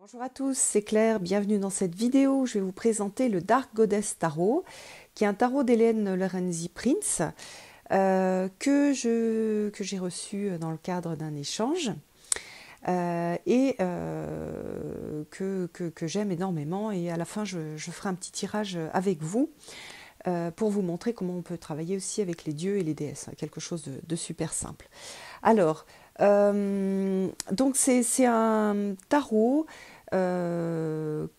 Bonjour à tous, c'est Claire, bienvenue dans cette vidéo où je vais vous présenter le Dark Goddess Tarot, qui est un tarot d'Hélène Lorenzi Prince, que j'ai reçu dans le cadre d'un échange que j'aime énormément, et à la fin je ferai un petit tirage avec vous pour vous montrer comment on peut travailler aussi avec les dieux et les déesses, quelque chose de super simple. Alors, donc c'est un tarot que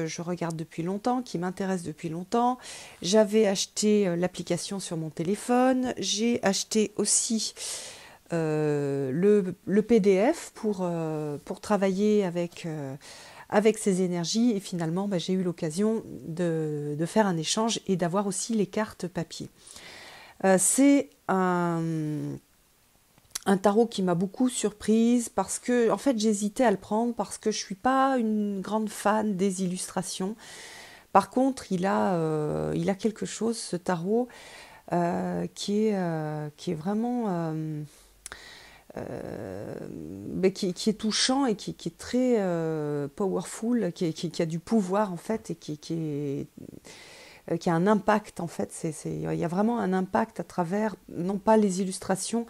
je regarde depuis longtemps, qui m'intéresse depuis longtemps. J'avais acheté l'application sur mon téléphone. J'ai acheté aussi le PDF pour travailler avec ces énergies. Et finalement, j'ai eu l'occasion de faire un échange et d'avoir aussi les cartes papier. C'est un tarot qui m'a beaucoup surprise parce que, en fait, j'hésitais à le prendre parce que je suis pas une grande fan des illustrations. Par contre, il a quelque chose, ce tarot, qui est vraiment qui est touchant et qui est très powerful, qui a du pouvoir en fait et qui a un impact en fait. Il y a vraiment un impact à travers, non pas les illustrations,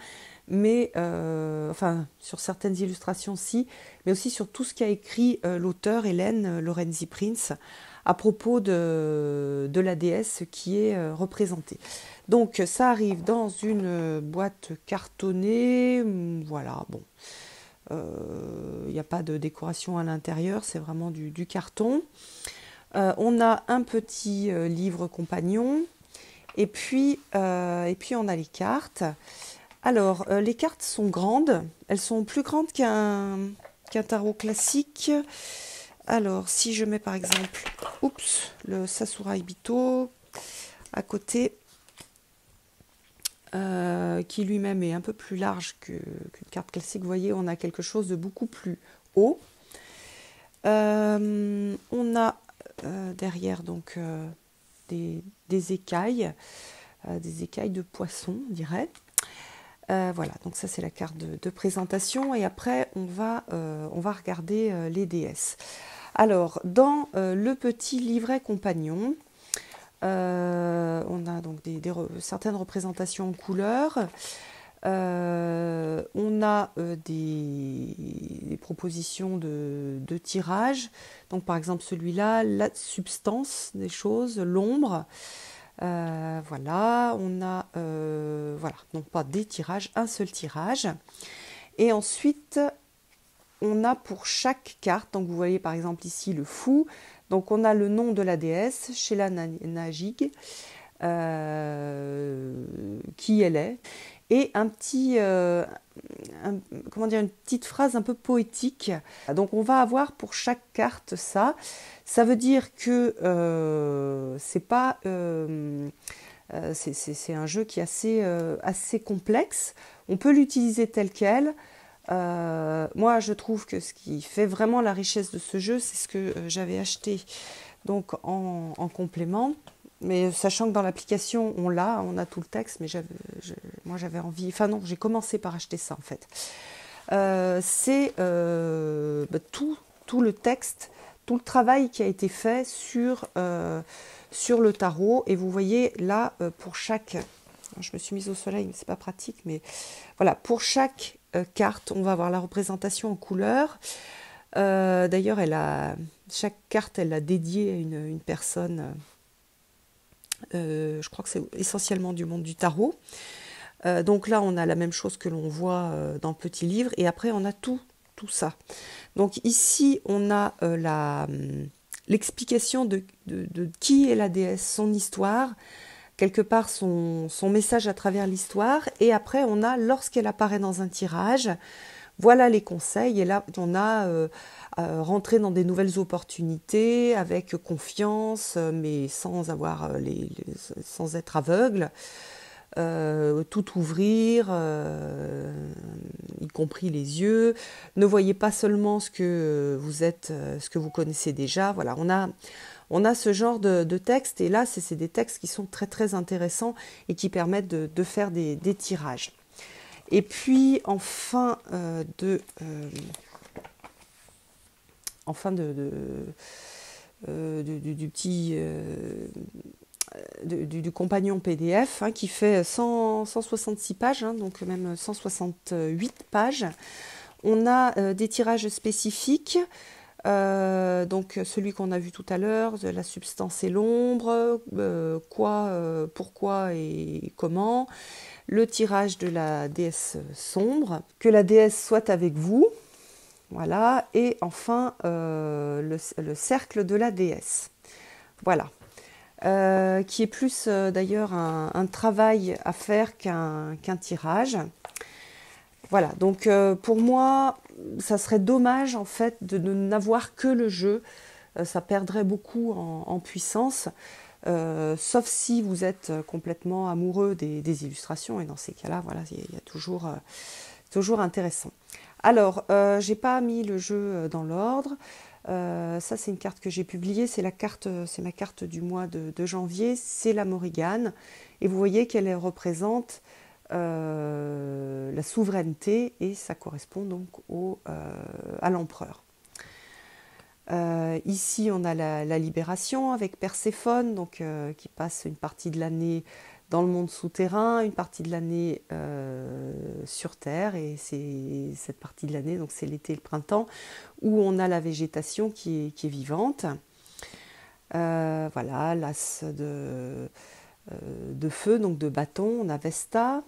mais enfin sur certaines illustrations si, mais aussi sur tout ce qu'a écrit l'auteur Hélène Lorenzi Prince à propos de la déesse qui est représentée. Donc ça arrive dans une boîte cartonnée, voilà, bon. Il n'y a pas de décoration à l'intérieur, c'est vraiment du carton. On a un petit livre compagnon, et puis on a les cartes. Alors, les cartes sont grandes, elles sont plus grandes qu'un tarot classique. Alors, si je mets par exemple, le Sasarai Bito à côté, qui lui-même est un peu plus large qu'une carte classique, vous voyez, on a quelque chose de beaucoup plus haut. On a derrière donc des écailles de poisson, on dirait. Voilà, donc ça c'est la carte de présentation, et après on va regarder les déesses. Alors, dans le petit livret compagnon, on a donc certaines représentations en couleur. On a des propositions de tirage. Donc par exemple celui-là, la substance des choses, l'ombre. Voilà, on a voilà, donc pas des tirages, un seul tirage. Et ensuite, on a pour chaque carte, donc vous voyez par exemple ici le fou, donc on a le nom de la déesse, Sheila Najig, qui elle est, et comment dire, une petite phrase un peu poétique. Donc on va avoir pour chaque carte ça. Ça veut dire que c'est pas c'est un jeu qui est assez complexe. On peut l'utiliser tel quel. Moi, je trouve que ce qui fait vraiment la richesse de ce jeu, c'est ce que j'avais acheté donc en complément. Mais sachant que dans l'application, on a tout le texte, mais moi j'avais envie, enfin non, j'ai commencé par acheter ça en fait. C'est tout le texte, tout le travail qui a été fait sur le tarot. Et vous voyez là, pour chaque, je me suis mise au soleil, mais c'est pas pratique, mais voilà, pour chaque carte, on va avoir la représentation en couleur. D'ailleurs, chaque carte, elle l'a dédiée à une personne. Je crois que c'est essentiellement du monde du tarot. Donc là, on a la même chose que l'on voit dans le petit livre. Et après, on a tout ça. Donc ici, on a l'explication de qui est la déesse, son histoire, quelque part son message à travers l'histoire. Et après, on a, lorsqu'elle apparaît dans un tirage, voilà les conseils. Et là, on a rentrer dans des nouvelles opportunités avec confiance, mais sans sans être aveugle. Tout ouvrir, y compris les yeux. Ne voyez pas seulement ce que vous êtes, ce que vous connaissez déjà. Voilà, on a ce genre de textes, et là, c'est des textes qui sont très très intéressants et qui permettent de faire des tirages. Et puis, en fin en fin du petit du compagnon PDF, hein, qui fait 166 pages, hein, donc même 168 pages. On a des tirages spécifiques, donc celui qu'on a vu tout à l'heure, la substance et l'ombre, quoi, pourquoi et comment, le tirage de la déesse sombre, que la déesse soit avec vous, voilà, et enfin le cercle de la déesse. Voilà. Qui est plus d'ailleurs un travail à faire qu'un tirage. Voilà, donc pour moi, ça serait dommage en fait de n'avoir que le jeu. Ça perdrait beaucoup en puissance, sauf si vous êtes complètement amoureux des illustrations, et dans ces cas-là, voilà, il y a toujours intéressant. Alors, j'ai pas mis le jeu dans l'ordre. Ça, c'est une carte que j'ai publiée. C'est ma carte du mois de janvier. C'est la Morrigan. Et vous voyez qu'elle représente la souveraineté et ça correspond donc à l'empereur. Ici, on a la libération avec Perséphone, donc, qui passe une partie de l'année dans le monde souterrain, une partie de l'année sur Terre, et c'est cette partie de l'année, donc c'est l'été et le printemps, où on a la végétation qui est vivante. Voilà, l'as de feu, donc de bâton, on a Vesta.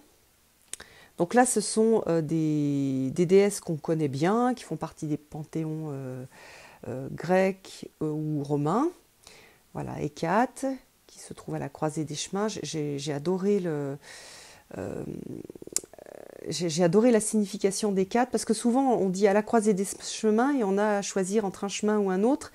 Donc là, ce sont des déesses qu'on connaît bien, qui font partie des panthéons grecs ou romains. Voilà, Hécate, qui se trouve à la croisée des chemins. J'ai adoré j'ai adoré la signification d'Hécate, parce que souvent on dit à la croisée des chemins et on a à choisir entre un chemin ou un autre.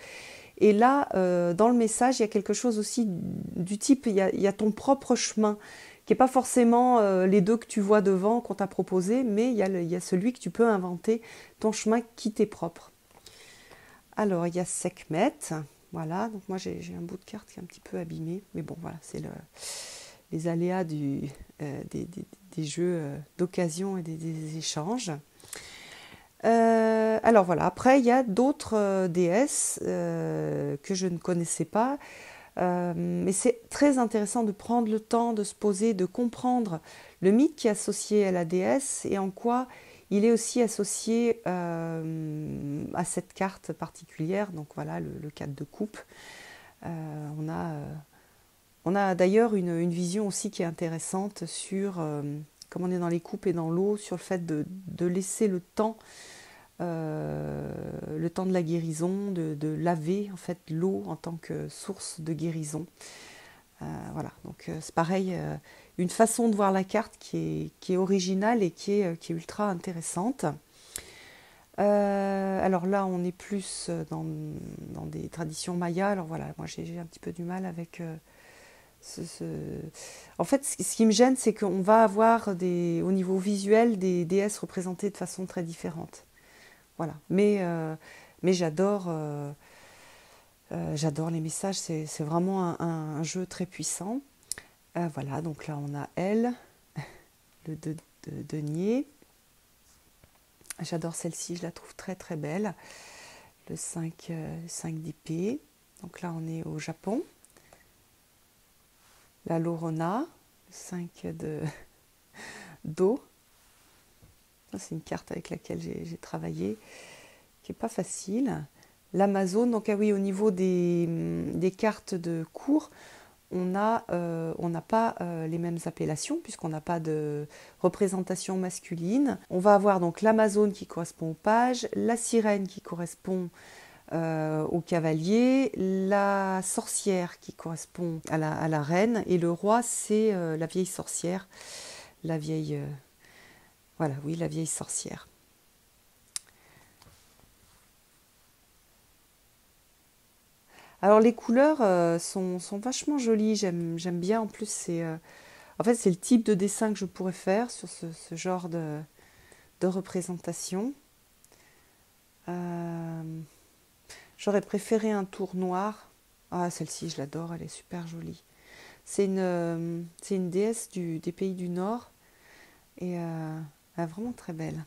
Et là, dans le message, il y a quelque chose aussi du type, il y a ton propre chemin, qui n'est pas forcément les deux que tu vois devant qu'on t'a proposé, mais il y a celui que tu peux inventer, ton chemin qui t'est propre. Alors, il y a Sekhmet, voilà, donc moi j'ai un bout de carte qui est un petit peu abîmé, mais bon, voilà, c'est les aléas des jeux d'occasion et des échanges. Alors voilà, après il y a d'autres déesses que je ne connaissais pas, mais c'est très intéressant de prendre le temps de se poser, de comprendre le mythe qui est associé à la déesse et en quoi il est aussi associé à cette carte particulière. Donc voilà, le 4 de coupe. On a d'ailleurs une vision aussi qui est intéressante sur, comme on est dans les coupes et dans l'eau, sur le fait de laisser le temps de la guérison, de laver en fait l'eau en tant que source de guérison. Voilà, donc c'est pareil, une façon de voir la carte qui est originale et qui est ultra intéressante. Alors là, on est plus dans des traditions mayas. Alors voilà, moi j'ai un petit peu du mal avec En fait, ce qui me gêne, c'est qu'on va avoir au niveau visuel des déesses représentées de façon très différente. Voilà. Mais j'adore les messages, c'est vraiment un jeu très puissant. Voilà, donc là on a elle, le de denier. J'adore celle-ci, je la trouve très très belle. Le 5 d'épée. Donc là on est au Japon. La Lorona, le 5 d'eau. C'est une carte avec laquelle j'ai travaillé, qui n'est pas facile. L'Amazone, donc ah oui, au niveau des cartes de cours, on n'a pas les mêmes appellations, puisqu'on n'a pas de représentation masculine. On va avoir donc l'Amazone qui correspond aux pages, la sirène qui correspond au cavalier, la sorcière qui correspond à la reine, et le roi, c'est la vieille sorcière, la vieille... voilà, oui, la vieille sorcière. Alors les couleurs sont vachement jolies, j'aime bien. En plus, en fait, c'est le type de dessin que je pourrais faire sur ce genre de représentation. J'aurais préféré un tour noir. Ah, celle-ci, je l'adore, elle est super jolie. C'est une déesse des pays du Nord et elle est vraiment très belle.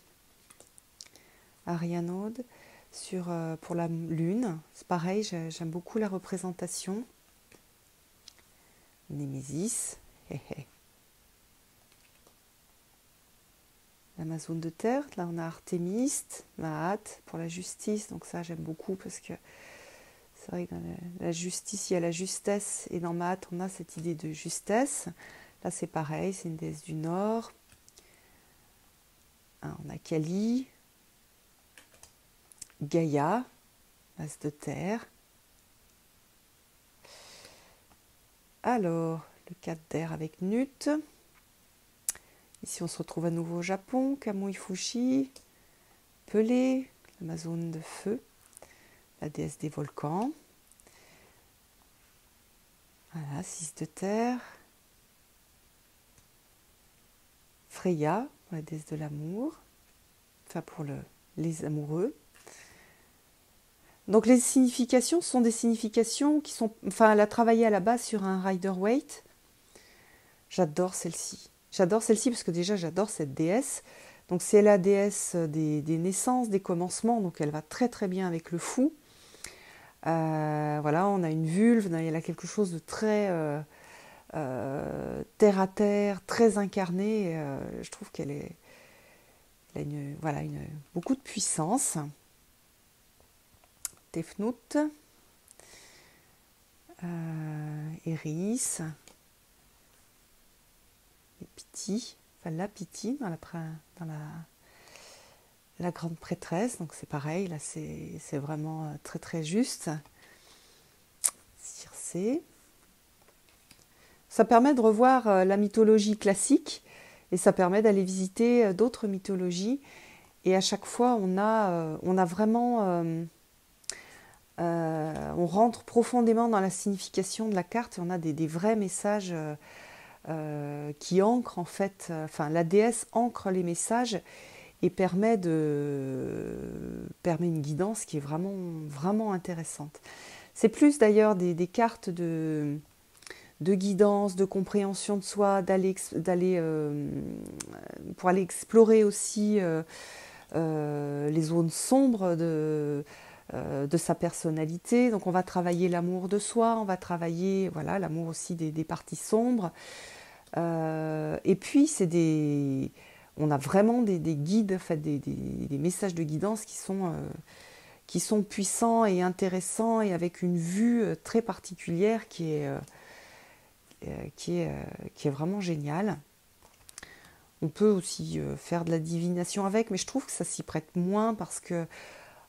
Arianode. pour la lune. C'est pareil, j'aime beaucoup la représentation. Némésis. L'Amazone de terre. Là, on a Artémis, Maat pour la justice. Donc ça, j'aime beaucoup parce que c'est vrai que dans la justice, il y a la justesse. Et dans Maat, on a cette idée de justesse. Là, c'est pareil, c'est une déesse du Nord. On a Kali, Gaïa, as de terre. Alors, le 4 d'air avec Nut. Ici, on se retrouve à nouveau au Japon. Kamui Fushi, Pelé, l'Amazone de feu, la déesse des volcans. Voilà, 6 de terre. Freya, la déesse de l'amour. Enfin, pour les amoureux. Donc, les significations sont des significations qui sont... Enfin, elle a travaillé à la base sur un Rider-Waite. J'adore celle-ci. J'adore celle-ci parce que déjà, j'adore cette déesse. Donc, c'est la déesse des naissances, des commencements. Donc, elle va très, très bien avec le fou. Voilà, on a une vulve. Elle a quelque chose de très terre à terre, très incarné. Je trouve qu'elle a beaucoup de puissance. Tefnut, Eris, et Piti, enfin la Piti dans la grande prêtresse, donc c'est pareil, là c'est vraiment très très juste. Circé. Ça permet de revoir la mythologie classique et ça permet d'aller visiter d'autres mythologies. Et à chaque fois, on a vraiment... on rentre profondément dans la signification de la carte et on a des vrais messages qui ancrent en fait, enfin la déesse ancre les messages et permet une guidance qui est vraiment, vraiment intéressante. C'est plus d'ailleurs des cartes de guidance, de compréhension de soi, pour aller explorer aussi les zones sombres de sa personnalité. Donc on va travailler l'amour de soi, on va travailler voilà, l'amour aussi des parties sombres. Et puis on a vraiment des guides, en fait, des messages de guidance qui sont puissants et intéressants et avec une vue très particulière qui est vraiment géniale. On peut aussi faire de la divination avec, mais je trouve que ça s'y prête moins parce que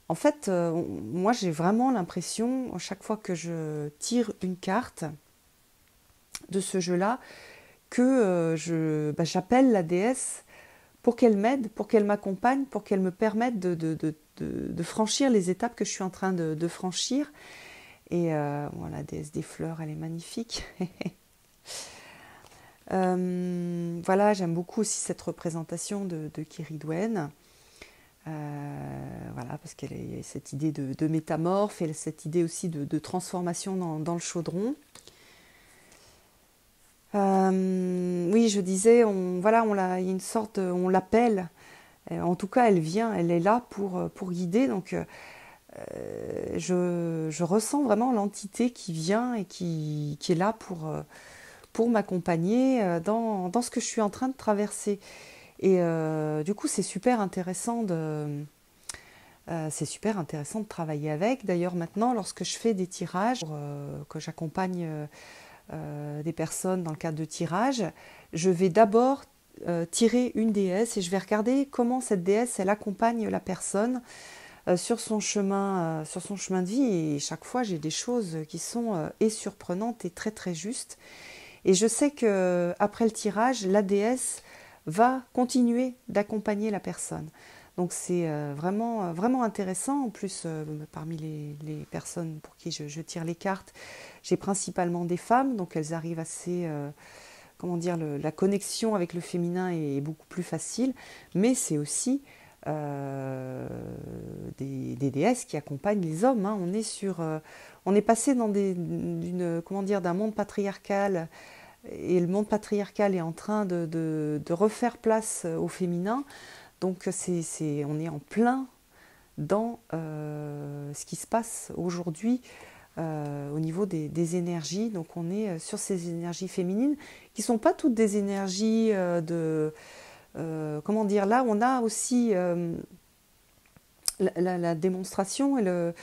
en fait, moi j'ai vraiment l'impression, à chaque fois que je tire une carte de ce jeu-là, que j'appelle la déesse pour qu'elle m'aide, pour qu'elle m'accompagne, pour qu'elle me permette de franchir les étapes que je suis en train de franchir. Et la déesse des fleurs, elle est magnifique. Voilà, j'aime beaucoup aussi cette représentation de Kiridwen. Voilà, parce qu'elle a cette idée de métamorphe et cette idée aussi de transformation dans le chaudron. Oui, je disais, il y a une sorte, on l'appelle. En tout cas, elle vient, elle est là pour guider. Donc, je ressens vraiment l'entité qui vient et qui est là pour m'accompagner dans ce que je suis en train de traverser. Et du coup, c'est super intéressant de travailler avec. D'ailleurs, maintenant, lorsque je fais des tirages, que j'accompagne des personnes dans le cadre de tirages, je vais d'abord tirer une déesse et je vais regarder comment cette déesse, elle accompagne la personne sur son chemin de vie. Et chaque fois, j'ai des choses qui sont et surprenantes et très très justes. Et je sais qu'après le tirage, la déesse va continuer d'accompagner la personne. Donc c'est vraiment, vraiment intéressant. En plus, parmi les personnes pour qui je tire les cartes, j'ai principalement des femmes, donc elles arrivent assez... la connexion avec le féminin est beaucoup plus facile, mais c'est aussi des déesses qui accompagnent les hommes. Hein. On est passé d'un monde patriarcal, et le monde patriarcal est en train de refaire place au féminin. Donc on est en plein dans ce qui se passe aujourd'hui au niveau des énergies. Donc on est sur ces énergies féminines qui ne sont pas toutes des énergies comment dire, là on a aussi la démonstration et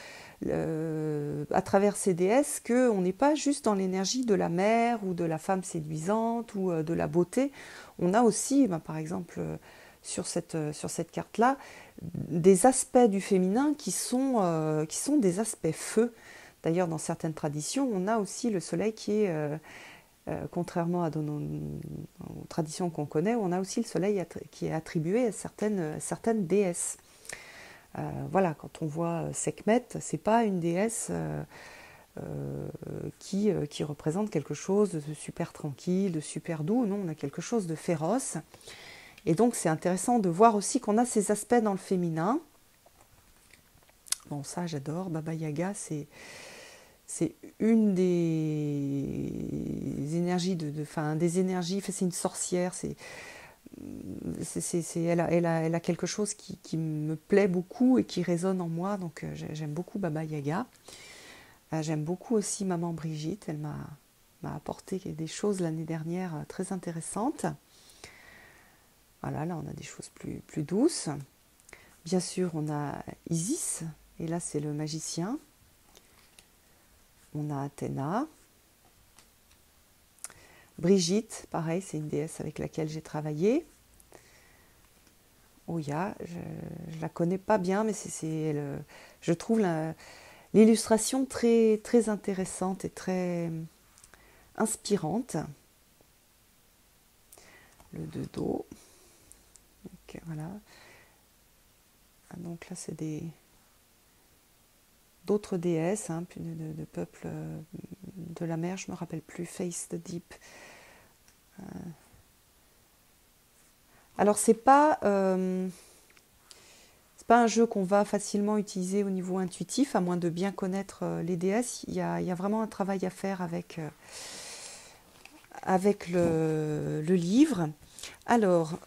à travers ces déesses qu'on n'est pas juste dans l'énergie de la mère ou de la femme séduisante ou de la beauté. On a aussi, par exemple, sur cette carte-là, des aspects du féminin qui sont des aspects feu. D'ailleurs, dans certaines traditions, on a aussi le soleil qui est, contrairement à aux traditions qu'on connaît, on a aussi le soleil qui est attribué à certaines déesses. Voilà, quand on voit Sekhmet, c'est pas une déesse qui représente quelque chose de super tranquille, de super doux. Non, on a quelque chose de féroce. Et donc c'est intéressant de voir aussi qu'on a ces aspects dans le féminin. Bon, ça j'adore. Baba Yaga, c'est une des énergies des énergies. C'est une sorcière. Elle a quelque chose qui me plaît beaucoup et qui résonne en moi. Donc j'aime beaucoup Baba Yaga. J'aime beaucoup aussi Maman Brigitte. Elle m'a apporté des choses l'année dernière très intéressantes. Voilà, là on a des choses plus douces. Bien sûr, on a Isis, et là c'est le magicien. On a Athéna. Brigitte, pareil, c'est une déesse avec laquelle j'ai travaillé. Oya, je ne la connais pas bien, mais je trouve l'illustration très, très intéressante et très inspirante. Le deux dos. Donc voilà. Donc là, c'est d'autres déesses, de peuples de la mer, je ne me rappelle plus, Face the Deep. Alors c'est pas un jeu qu'on va facilement utiliser au niveau intuitif, à moins de bien connaître les déesses. Il y a vraiment un travail à faire avec le livre. Alors,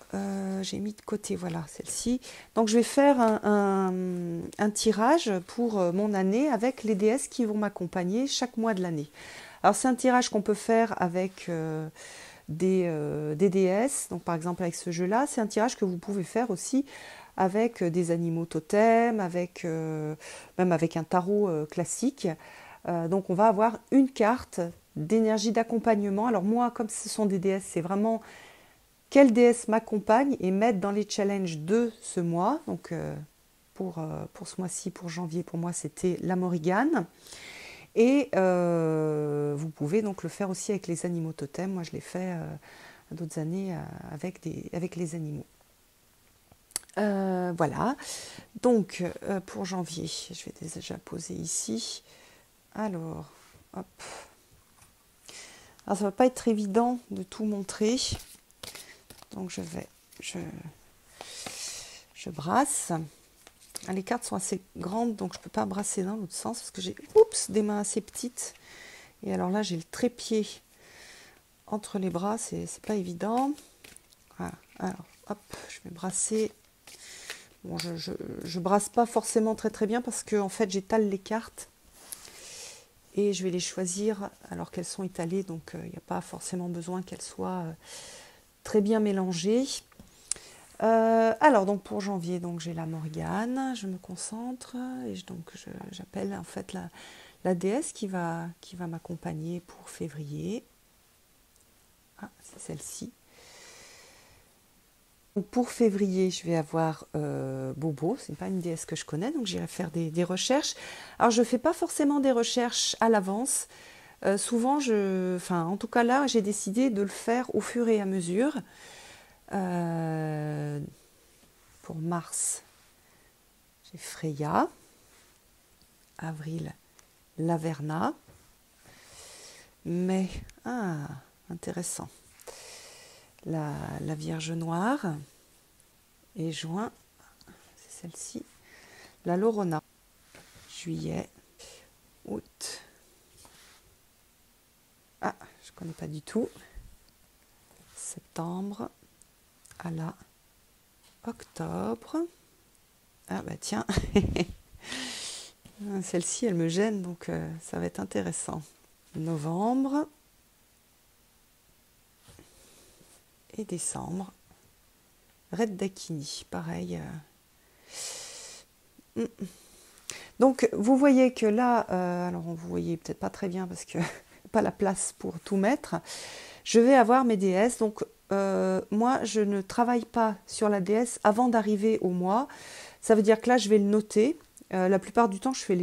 j'ai mis de côté, voilà, celle-ci. Donc, je vais faire un tirage pour mon année avec les déesses qui vont m'accompagner chaque mois de l'année. Alors, c'est un tirage qu'on peut faire avec des déesses. Donc, par exemple, avec ce jeu-là, c'est un tirage que vous pouvez faire aussi avec des animaux totems, même avec un tarot classique. Donc, on va avoir une carte d'énergie d'accompagnement. Alors, moi, comme ce sont des déesses, c'est vraiment quelle déesse m'accompagne et m'aide dans les challenges de ce mois. Donc pour ce mois-ci, pour janvier, pour moi c'était la Morrigan. Et vous pouvez donc le faire aussi avec les animaux totems. Moi je l'ai fait d'autres années avec les animaux. Voilà. Donc pour janvier, je vais déjà poser ici. Alors, hop. Alors ça ne va pas être évident de tout montrer. Donc je brasse. Les cartes sont assez grandes, donc je ne peux pas brasser dans l'autre sens parce que j'ai des mains assez petites. Et alors là, j'ai le trépied entre les bras, c'est pas évident. Voilà. Alors, hop, je vais brasser. Bon, je brasse pas forcément très très bien parce que en fait, j'étale les cartes et je vais les choisir alors qu'elles sont étalées, donc il n'y a pas forcément besoin qu'elles soient très bien mélangées. Alors donc pour janvier, donc j'ai la Morgane, je me concentre et j'appelle en fait la déesse qui va m'accompagner pour février. Ah, c'est celle-ci. Donc pour février, je vais avoir Bobo, c'est pas une déesse que je connais, donc j'irai faire des recherches. Alors je fais pas forcément des recherches à l'avance. Souvent, en tout cas là, j'ai décidé de le faire au fur et à mesure. Pour mars, j'ai Freya. Avril, Laverna. Mai, intéressant. La Vierge Noire. Et juin, c'est celle-ci, la Lorona. Juillet, août. Ah, je ne connais pas du tout. Septembre, octobre. Ah bah tiens, celle-ci, elle me gêne, donc ça va être intéressant. Novembre et décembre. Red Dakini, pareil. Donc vous voyez que là, alors vous voyez peut-être pas très bien parce que pas la place pour tout mettre. Je vais avoir mes déesses. Donc moi, je ne travaille pas sur la déesse avant d'arriver au mois. Ça veut dire que là, je vais le noter. La plupart du temps, je fais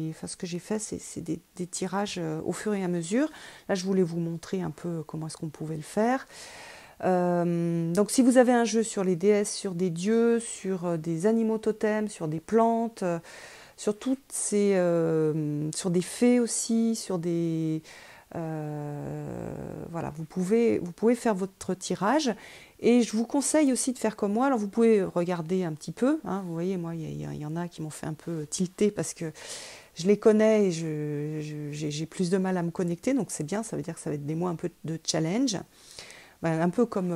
enfin, ce que j'ai fait, c'est des tirages au fur et à mesure. Là, je voulais vous montrer un peu comment est-ce qu'on pouvait le faire. Donc si vous avez un jeu sur les déesses, sur des dieux, sur des animaux totems, sur des plantes, sur sur des fées aussi, sur des voilà, vous pouvez faire votre tirage et je vous conseille aussi de faire comme moi. Alors vous pouvez regarder un petit peu, hein, vous voyez, moi il y en a qui m'ont fait un peu tilter parce que je les connais et j'ai plus de mal à me connecter, donc c'est bien, ça veut dire que ça va être des mois un peu de challenge. Un peu comme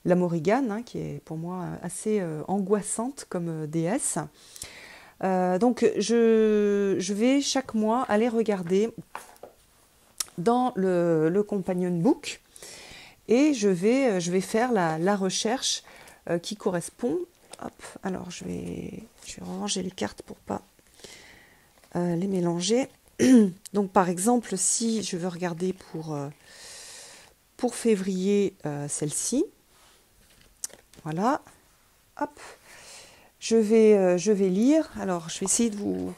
la Morrigan, hein, qui est pour moi assez angoissante comme déesse. Donc je vais chaque mois aller regarder dans le Companion Book et je vais faire la recherche qui correspond. Hop, alors je vais ranger les cartes pour pas les mélanger. Donc par exemple, si je veux regarder pour février, celle-ci. Voilà. Hop. Je vais lire. Alors, je vais essayer de vous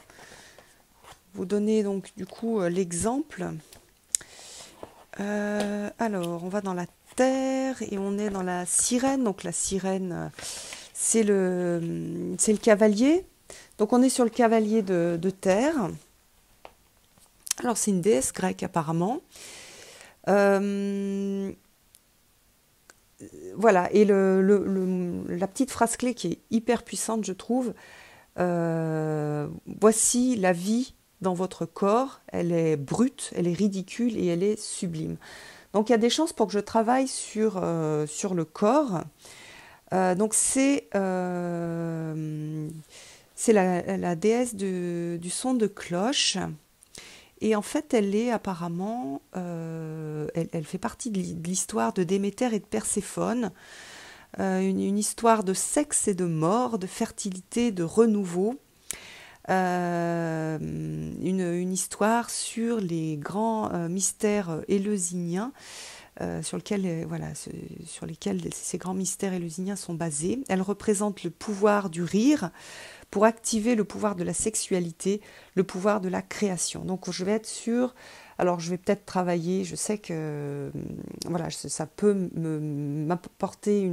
donner donc du coup l'exemple. Alors, on va dans la terre et on est dans la sirène. Donc la sirène, c'est le cavalier. Donc on est sur le cavalier de terre. Alors c'est une déesse grecque apparemment. Voilà, et la petite phrase clé qui est hyper puissante, je trouve, voici la vie dans votre corps, elle est brute, elle est ridicule et elle est sublime. Donc il y a des chances pour que je travaille sur le corps. Donc c'est la déesse du son de cloche. Et en fait, elle est apparemment, elle fait partie de l'histoire de Déméter et de Perséphone, une histoire de sexe et de mort, de fertilité, de renouveau, une histoire sur les grands mystères éleusyniens, sur lesquels ces grands mystères éleusyniens sont basés. Elle représente le pouvoir du rire, pour activer le pouvoir de la sexualité, le pouvoir de la création. Donc je vais être sûre, alors je vais peut-être travailler, je sais que voilà, ça peut m'apporter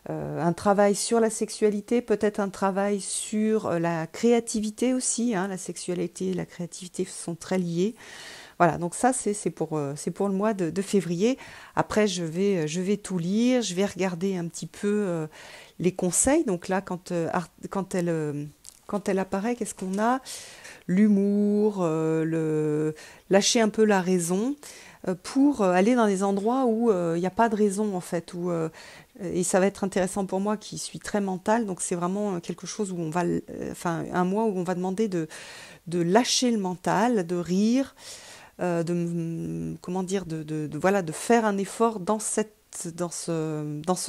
un travail sur la sexualité, peut-être un travail sur la créativité aussi, hein, la sexualité et la créativité sont très liées. Voilà, donc ça c'est pour le mois de février. Après je vais tout lire, je vais regarder un petit peu les conseils. Donc là quand elle apparaît, qu'est-ce qu'on a? L'humour, lâcher un peu la raison pour aller dans des endroits où il n'y a pas de raison en fait, et ça va être intéressant pour moi qui suis très mentale, donc c'est vraiment quelque chose où on va, un mois où on va demander de lâcher le mental, de rire, comment dire, voilà, de faire un effort dans ce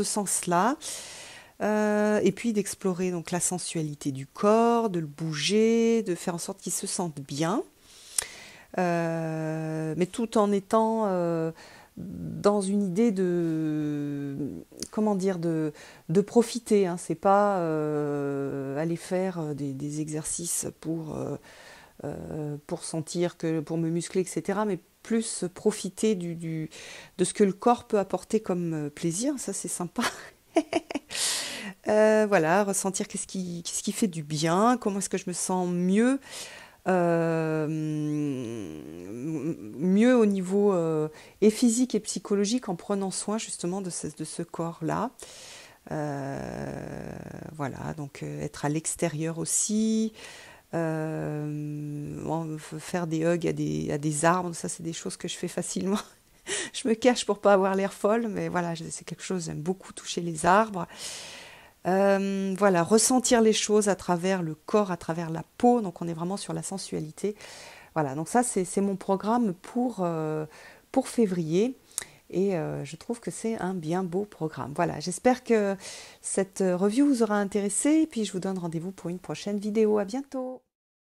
sens-là, et puis d'explorer donc la sensualité du corps, de le bouger, de faire en sorte qu'il se sente bien, mais tout en étant dans une idée comment dire, de profiter, hein. C'est pas aller faire des exercices pour sentir pour me muscler, etc. Mais plus profiter de ce que le corps peut apporter comme plaisir, ça c'est sympa. Voilà, ressentir qu'est-ce qui fait du bien, comment est-ce que je me sens mieux, mieux au niveau et physique et psychologique en prenant soin justement de ce corps-là. Voilà, donc être à l'extérieur aussi, faire des hugs à des arbres, ça c'est des choses que je fais facilement. Je me cache pour pas avoir l'air folle, mais voilà, c'est quelque chose, j'aime beaucoup toucher les arbres. Voilà, ressentir les choses à travers le corps, à travers la peau, donc on est vraiment sur la sensualité. Voilà, donc ça c'est mon programme pour février et je trouve que c'est un bien beau programme. Voilà, j'espère que cette review vous aura intéressé et puis je vous donne rendez-vous pour une prochaine vidéo. À bientôt!